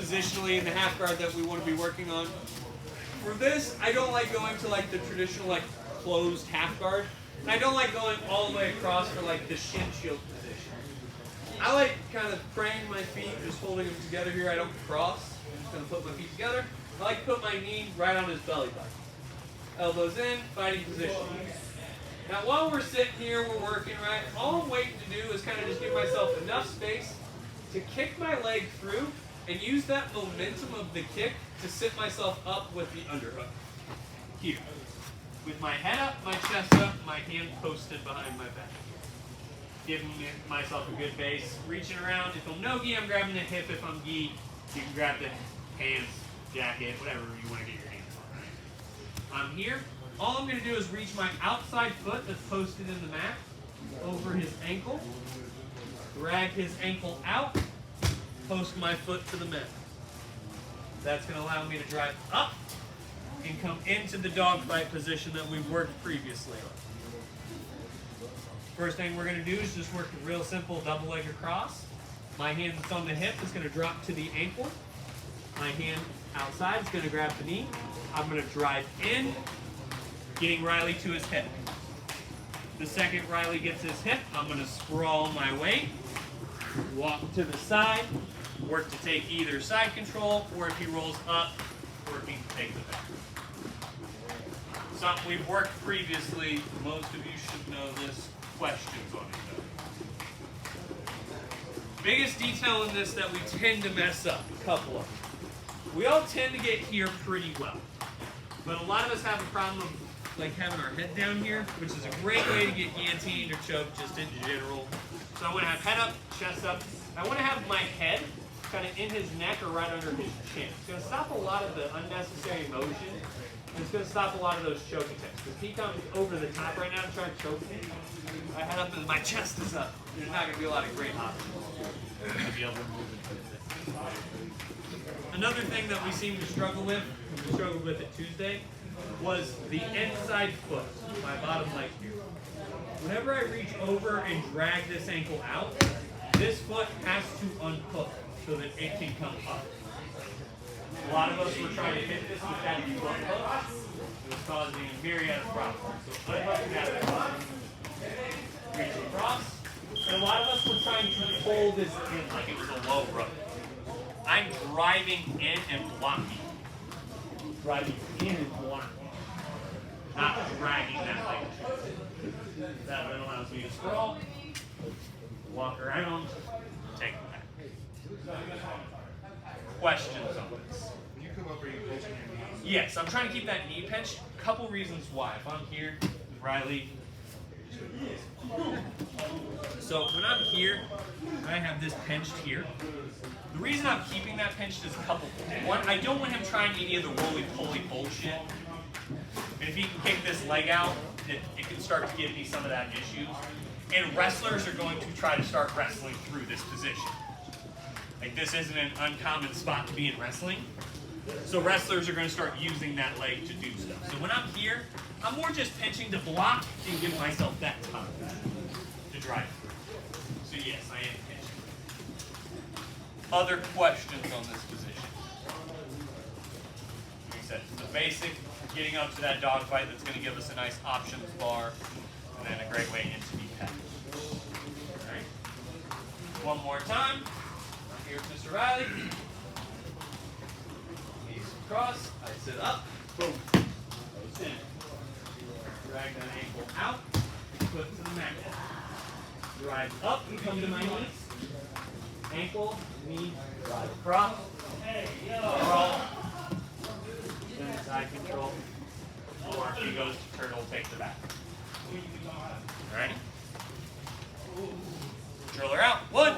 positionally in the half guard that we want to be working on. For this, I don't like going to like the traditional like closed half guard. And I don't like going all the way across for like the shin shield position. I like kind of praying my feet, just holding them together here. I don't cross. I'm just going to put my feet together. I like to put my knee right on his belly button. Elbows in, fighting position. Now while we're sitting here, we're working, right? All I'm waiting to do is kind of just give myself enough space to kick my leg through and use that momentum of the kick to sit myself up with the underhook. Here. With my head up, my chest up, my hand posted behind my back. Giving myself a good base. Reaching around. If I'm no gi, I'm grabbing the hip. If I'm gi, you can grab the hands, jacket, whatever you want to get your hands on. I'm here. All I'm going to do is reach my outside foot that's posted in the mat over his ankle. Drag his ankle out. Post my foot to the mat. That's going to allow me to drive up and come into the dogfight position that we've worked previously. First thing we're going to do is just work a real simple double leg across. My hand that's on the hip is going to drop to the ankle. My hand outside is going to grab the knee. I'm going to drive in, getting Riley to his hip. The second Riley gets his hip, I'm going to sprawl my weight, walk to the side, work to take either side control, or if he rolls up, working to take the back. Something we've worked previously, most of you should know this. Questions on it though. Biggest detail in this that we tend to mess up, a couple of them. We all tend to get here pretty well, but a lot of us have a problem of like having our head down here, which is a great way to get guillotined or choked just in general. So I want to have head up, chest up. I want to have my head kind of in his neck or right under his chin. It's going to stop a lot of the unnecessary motion. And it's going to stop a lot of those choking attempts. Because he comes over the top right now and trying to choke me. My head up and my chest is up. There's not going to be a lot of great options to be able to move into this. Another thing that we seem to struggle with, and we struggled with it Tuesday, was the inside foot, my bottom leg here. Whenever I reach over and drag this ankle out, this foot has to unhook so that it can come up. A lot of us were trying to hit this with that foot hook. It was causing a myriad of problems. So unhooking that foot, reach across, and a lot of us were trying to pull this in like it was a low rope. I'm driving in and blocking. Driving in and blocking. Not dragging that leg. That then allows me to scroll, walk around, take it back. Questions on this? When you come up, are you pinching your knees? Yes, I'm trying to keep that knee pinched. Couple reasons why. If I'm here with Riley, so when I'm here, I have this pinched here. The reason I'm keeping that pinched is a couple things. One, I don't want him trying any of the roly-poly bullshit. And if he can kick this leg out, it can start to give me some of that issues. And wrestlers are going to try to start wrestling through this position. Like this isn't an uncommon spot to be in wrestling. So wrestlers are going to start using that leg to do stuff. So when I'm here, I'm more just pinching to block and give myself that time to drive through. So yes, I am pinching. Other questions on this position? Like I said, the basic, getting up to that dogfight that's going to give us a nice options bar, and then a great way into the package. All right. One more time. Here's Mr. Riley. Knees across. I sit up. Boom. Goes in. Drag that ankle out. Foot to the mat. Drive up and come to my knees. Ankle, knee, drive across. Crawl. Then side control. Or if he goes to turtle, take the back. Alrighty? Controller out. One.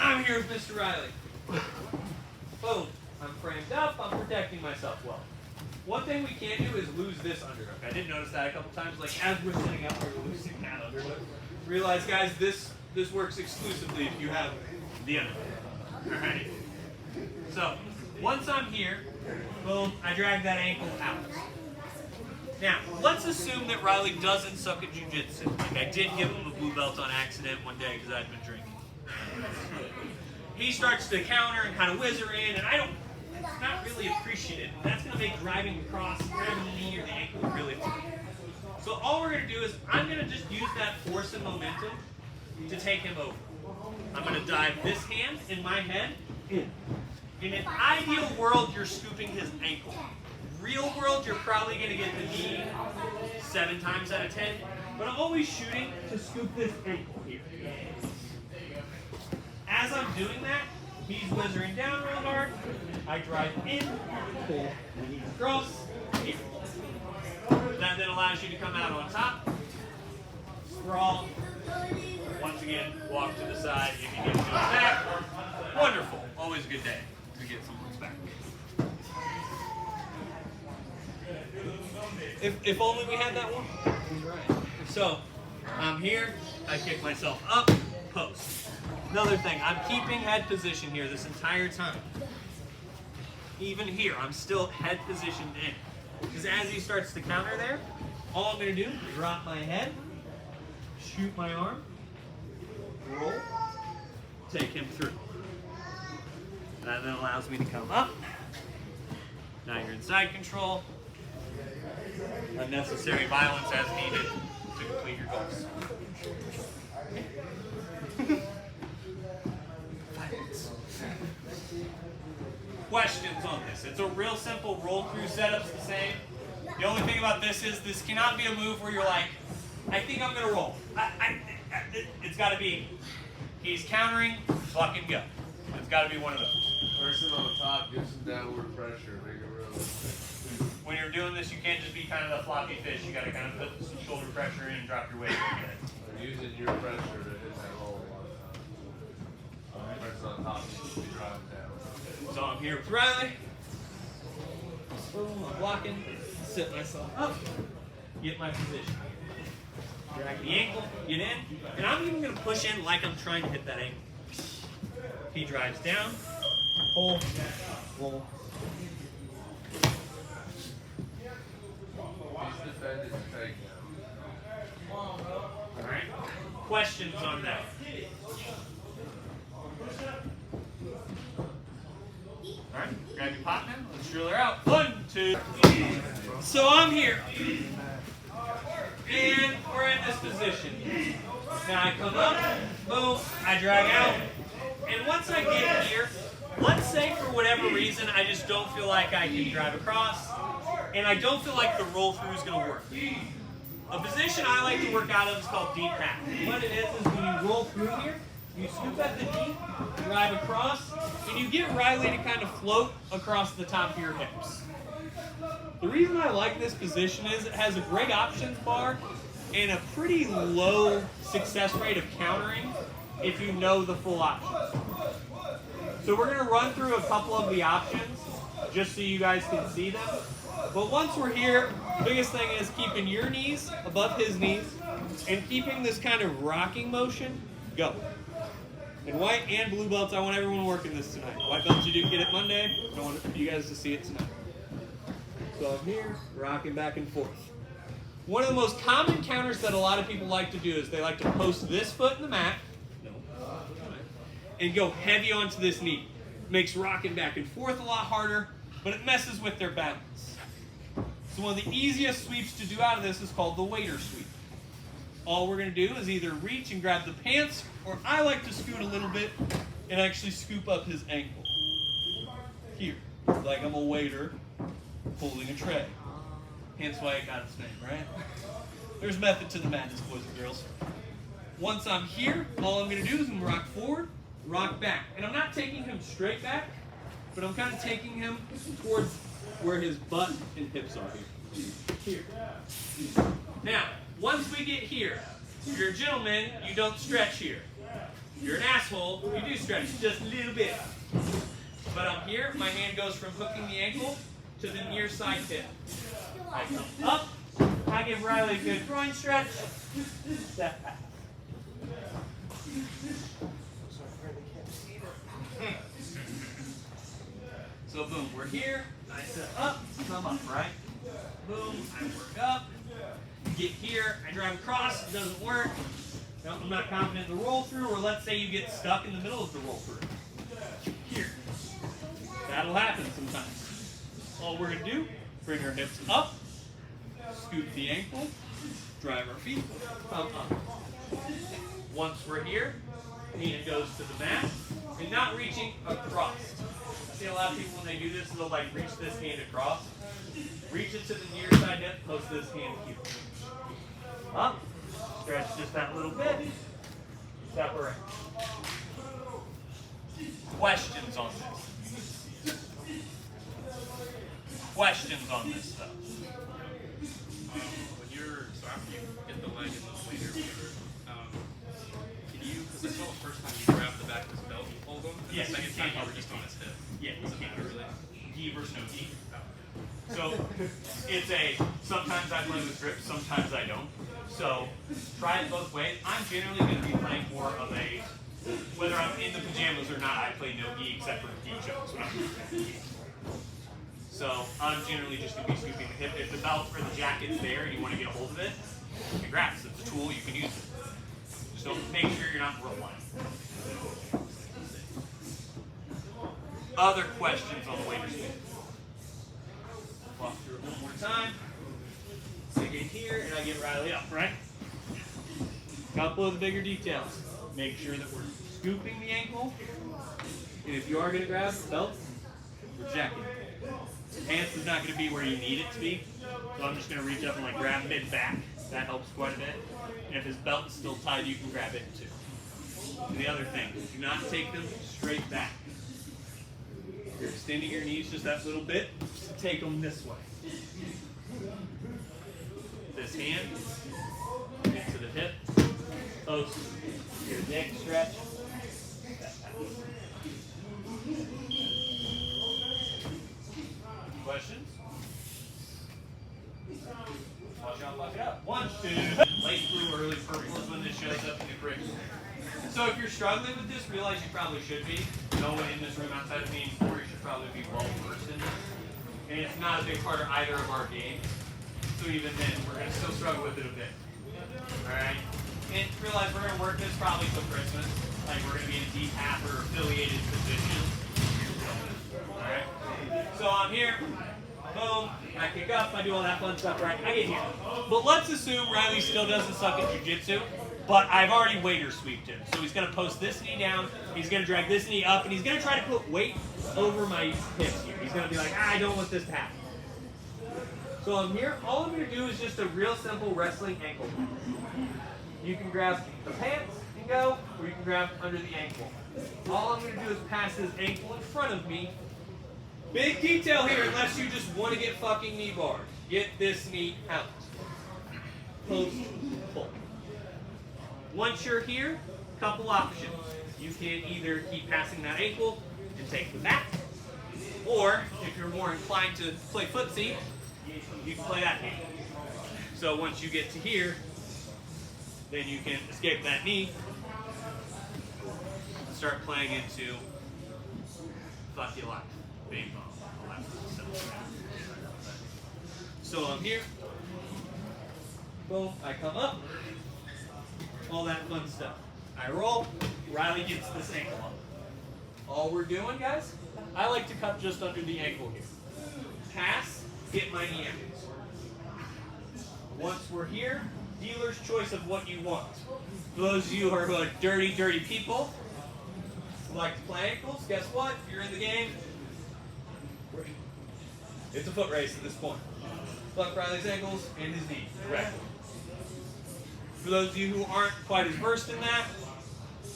I'm here with Mr. Riley. Boom. I'm framed up. I'm protecting myself well. One thing we can't do is lose this underhook. I did notice that a couple times. Like as we're sitting up, we're losing that underhook. Realize, guys, this works exclusively if you have the underhook. Alright? So, once I'm here, boom, I drag that ankle out. Now, let's assume that Riley doesn't suck at jiu-jitsu. Like I did give him a blue belt on accident one day because I'd been drinking. he starts to counter and kind of whizzer in, and it's not really appreciated. That's going to make driving across, grabbing the knee or the ankle really hard. So all we're going to do is I'm going to just use that force and momentum to take him over. I'm going to dive this hand in my head in. In an ideal world, you're scooping his ankle. Real world, you're probably going to get the knee 7 times out of 10, but I'm always shooting to scoop this ankle here. As I'm doing that, he's whizzering down real hard. I drive in, pull, knees across, here. That then allows you to come out on top, sprawl. Once again, walk to the side if you get to his back. Wonderful. Always a good day to get someone's back. If only we had that one. So, I'm here. I kick myself up, post. Another thing, I'm keeping head position here this entire time. Even here, I'm still head positioned in. Because as he starts to counter there, all I'm going to do is drop my head, shoot my arm, roll, take him through. That then allows me to come up. Now you're in side control. Unnecessary violence as needed to complete your goals. Questions on this? It's a real simple roll through setup's the same. The only thing about this is this cannot be a move where you're like, I think I'm gonna roll. It's got to be, he's countering, fucking go. It's got to be one of those. Person on top gives some downward pressure, make it real. When you're doing this, you can't just be kind of the floppy fish. You got to kind of put some shoulder pressure in and drop your weight. Using your pressure to hit that roll a lot of times. Person on top needs to be driving down. So I'm here with Riley. Boom, I'm blocking. Sit myself up. Get my position. Drag the ankle, get in, and I'm even going to push in like I'm trying to hit that ankle. He drives down, pull, roll. He's defended the takedown. Alright, questions on that? Alright, grab your pot now, let's drill her out. 1, 2. So I'm here. And we're in this position. Now I come up, boom, I drag out. And once I get here, let's say for whatever reason I just don't feel like I can drive across, and I don't feel like the roll through is going to work. A position I like to work out of is called deep pack. What it is when you roll through here, you scoop at the knee, drive across, and you get Riley to kind of float across the top of your hips. The reason I like this position is it has a great options bar and a pretty low success rate of countering if you know the full options. So we're going to run through a couple of the options just so you guys can see them. But once we're here, the biggest thing is keeping your knees above his knees and keeping this kind of rocking motion going. In white and blue belts, I want everyone working this tonight. White belts you didn't get it Monday, I want you guys to see it tonight. So I'm here, rocking back and forth. One of the most common counters that a lot of people like to do is they like to post this foot in the mat and go heavy onto this knee. Makes rocking back and forth a lot harder, but it messes with their balance. So one of the easiest sweeps to do out of this is called the waiter sweep. All we're going to do is either reach and grab the pants, or I like to scoot a little bit and actually scoop up his ankle. Here, like I'm a waiter holding a tray. Hence why it got its name, right? There's method to the madness, boys and girls. Once I'm here, all I'm going to do is I'm rock forward, rock back. And I'm not taking him straight back, but I'm kind of taking him towards where his butt and hips are here. Now, once we get here, if you're a gentleman, you don't stretch here. If you're an asshole, you do stretch just a little bit. But I'm here, my hand goes from hooking the ankle to the near side hip. I come up, I give Riley a good groin stretch. So boom, we're here, I set up, come up, right? Boom, I work up, get here, I drive across, it doesn't work. No, I'm not confident in the roll through, or let's say you get stuck in the middle of the roll through. here. That'll happen sometimes. All we're going to do, bring our hips up, scoop the ankle, drive our feet, come up. Once we're here, hand goes to the mat, and not reaching across. I see a lot of people when they do this, they'll like reach this hand across. Reach it to the near side hip, post this hand here. Up, stretch just that little bit, separate. Questions on this? Questions on this stuff? When you're, so after you hit the leg and the weight or whatever, can you, because I saw the first time you grabbed the back of his belt and pulled him, and Yes, the second you time can't. you were just on his hip. Yeah, you Doesn't can't. matter really. Gi versus no gi. So it's sometimes I play with grips, sometimes I don't. So try it both ways. I'm generally going to be playing more of a, whether I'm in the pajamas or not, I play no gi except for gi jokes when I'm in gi. So I'm generally just going to be scooping the hip. If the belt or the jacket's there and you want to get a hold of it, congrats, it's a tool, you can use it. Just don't make sure you're not rope line. Other questions on the waiter sweep? Walk through it one more time. So I get here and I get Riley up, right? Couple of the bigger details. Make sure that we're scooping the ankle. And if you are going to grab the belt, we're jacking it. Pants is not going to be where you need it to be. So I'm just going to reach up and like grab mid back. That helps quite a bit. And if his belt is still tied, you can grab it too. And the other thing, do not take them straight back. You're extending your knees just that little bit. Take them this way. This hand, get to the hip, post, your neck stretch. Questions? Watch out, watch out. 1, 2. Late blue, early purple is when this shows up in the curriculum. So if you're struggling with this, realize you probably should be. No one in this room outside of me and Corey should probably be well versed in this. And it's not a big part of either of our games. So even then, we're going to still struggle with it a bit. Alright? And realize we're going to work this probably till Christmas. Like we're going to be in a deep half or affiliated position. Alright? So I'm here. Boom. I kick up. I do all that fun stuff, right? I get here. But let's assume Riley still doesn't suck at jiu-jitsu. But I've already waiter sweeped him. So he's going to post this knee down, he's going to drag this knee up, and he's going to try to put weight over my hips here. He's going to be like, I don't want this to happen. So I'm here, all I'm going to do is just a real simple wrestling ankle. You can grab the pants and go, or you can grab under the ankle. All I'm going to do is pass his ankle in front of me. Big detail here, unless you just want to get fucking knee barred. Get this knee out. Post, pull. Once you're here, couple options. You can either keep passing that ankle and take the back, or if you're more inclined to play footsie, you can play that game. So once you get to here, then you can escape that knee and start playing into fuck your life, bing bong, all that stuff. So I'm here, boom, I come up. All that fun stuff. I roll, Riley gets this ankle up. All we're doing, guys, I like to cut just under the ankle here. Pass, get my knee out. Once we're here, dealer's choice of what you want. For those of you who are like dirty, dirty people, who like to play ankles, guess what? If you're in the game, it's a foot race at this point. Fuck Riley's ankles and his knee directly. For those of you who aren't quite as versed in that,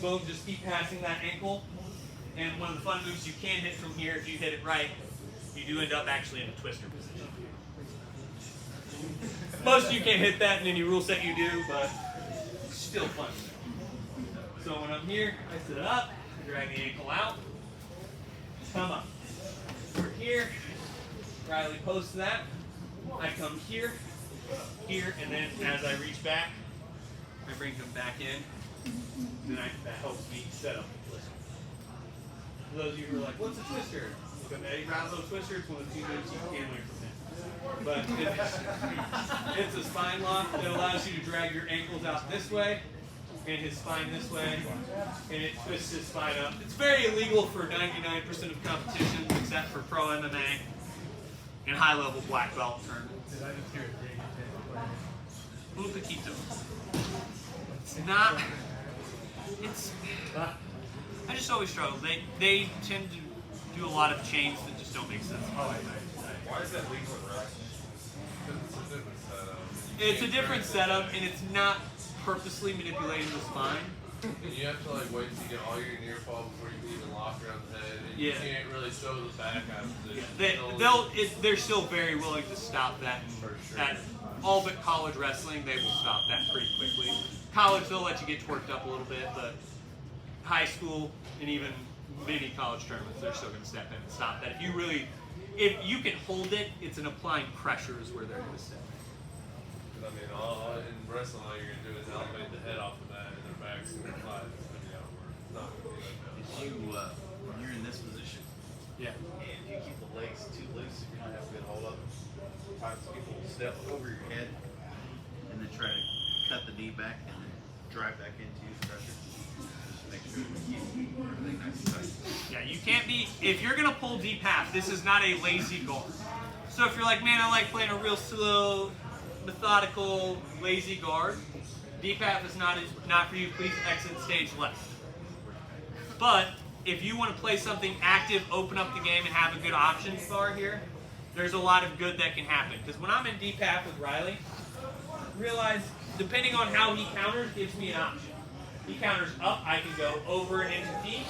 boom, just keep passing that ankle. And one of the fun moves you can hit from here, if you hit it right, you do end up actually in a twister position. Most of you can't hit that in any rule set you do, but it's still fun. So when I'm here, I sit up, drag the ankle out, come up. We're here, Riley posts that, I come here, here, and then as I reach back, I bring him back in, and that helps me set up the twister. For those of you who are like, what's a twister? Look up Eddie Brownsville twister, it's one of the few moves you can learn from him. But it's a spine lock that allows you to drag your ankles out this way, and his spine this way, and it twists his spine up. It's very illegal for 99% of competitions except for pro MMA and high-level black belt tournaments. Un poquito. It's not. It's. I just always struggle. They tend to do a lot of chains that just don't make sense. Why is that legal in wrestling? It's a different setup. It's a different setup, and it's not purposely manipulating the spine. And you have to like wait till you get all your near fall before you can even lock around the head. And you can't really show the back half position. They're still very willing to stop that. For sure. At all but college wrestling, they will stop that pretty quickly. College, they'll let you get twerked up a little bit, but high school and even many college tournaments, they're still going to step in and stop that. If you can hold it, it's an applying pressure is where they're going to step in. I mean, in wrestling, all you're going to do is elevate the head off the mat and their back's going to fly. It's going to be outward. It's not going to be like that. When you're in this position, Yeah. and you keep the legs too loose, if you don't have a good hold of them, sometimes people will step over your head and then try to cut the knee back and then drive back into you, pressure. Just make sure you keep everything nice and tight. Yeah, you can't be, if you're going to pull deep half, this is not a lazy guard. So if you're like, man, I like playing a real slow, methodical, lazy guard, deep half is not for you. Please exit stage left. But if you want to play something active, open up the game, and have a good options bar here, there's a lot of good that can happen. Because when I'm in deep half with Riley, realize depending on how he counters, gives me an option. He counters up, I can go over and into feet,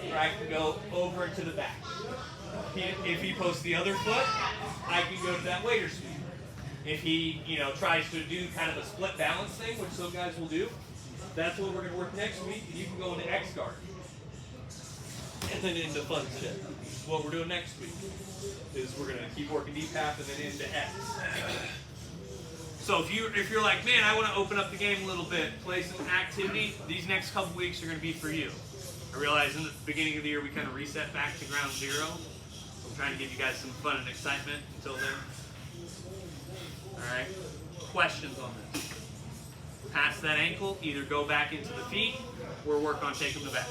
or I can go over into the back. If he posts the other foot, I can go to that waiter sweep. If he, tries to do kind of a split balance thing, which some guys will do, that's what we're going to work next week, and you can go into X guard. And then into fun shit. What we're doing next week is we're going to keep working deep half and then into X. So if you're like, man, I want to open up the game a little bit, play some activity, these next couple weeks are going to be for you. I realize in the beginning of the year we kind of reset back to ground zero. I'm trying to give you guys some fun and excitement until then. Alright, questions on this? Past that ankle, either go back into the feet or work on taking the back.